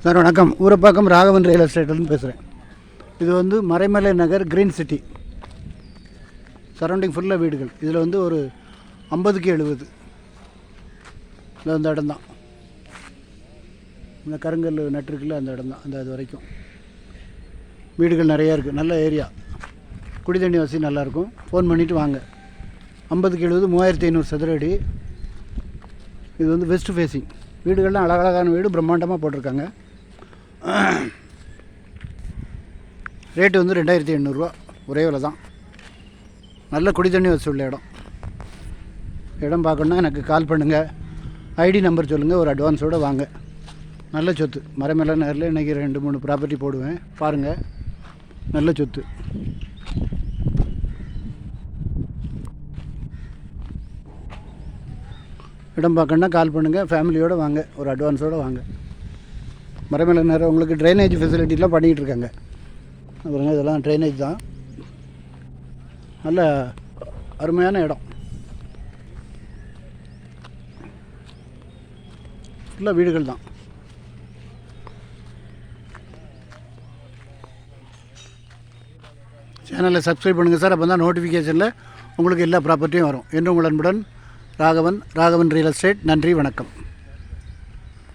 Sir வணக்கம். Urapakkam Raghavan real எஸ்டேட்லேருந்து பேசுகிறேன். இது வந்து மறைமலை நகர் கிரீன் சிட்டி. சரௌண்டிங் ஃபுல்லாக வீடுகள். இதில் வந்து ஒரு 50க்கு 70 இல்லை அந்த இடம் தான். இந்த கருங்கல் நட்டுருக்குல்ல அந்த இடம் தான். அந்த அது வரைக்கும் வீடுகள் நிறையா இருக்குது. நல்ல ஏரியா, குடி தண்ணி வசதி நல்லாயிருக்கும். ஃபோன் பண்ணிவிட்டு வாங்க. 50க்கு 70 3500 சதுர அடி. இது வந்து வெஸ்ட் ஃபேஸிங். வீடுகள்லாம் அழகழகான வீடு, பிரம்மாண்டமாக போட்டிருக்காங்க. ரேட்டு வந்து 2800 ரூபா, ஒரே விலை தான். நல்ல குடி தண்ணி வசதி உள்ள இடம் பார்க்கணுன்னா எனக்கு கால் பண்ணுங்கள். ஐடி நம்பர் சொல்லுங்கள், ஒரு அட்வான்ஸோடு வாங்க. நல்ல சொத்து. மறைமலை நகரில் இன்றைக்கி 2-3 ப்ராப்பர்ட்டி போடுவேன், பாருங்கள். நல்ல சொத்து. இடம் பார்க்கணுன்னா கால் பண்ணுங்கள், ஃபேமிலியோடு வாங்க, ஒரு அட்வான்ஸோடு வாங்க. மறைமலை நேரம் உங்களுக்கு ட்ரைனேஜ் ஃபெசிலிட்டிலாம் பண்ணிக்கிட்டு இருக்காங்க. அப்புறம் இதெல்லாம் ட்ரைனேஜ் தான். நல்ல அருமையான இடம். ஃபுல்லாக வீடுகள் தான். சேனலை சப்ஸ்கிரைப் பண்ணுங்கள் சார். அப்போ தான் நோட்டிஃபிகேஷனில் உங்களுக்கு எல்லா ப்ராப்பர்ட்டியும் வரும். என்று உங்கள் அன்புடன் ராகவன் ரியல் எஸ்டேட். நன்றி, வணக்கம்.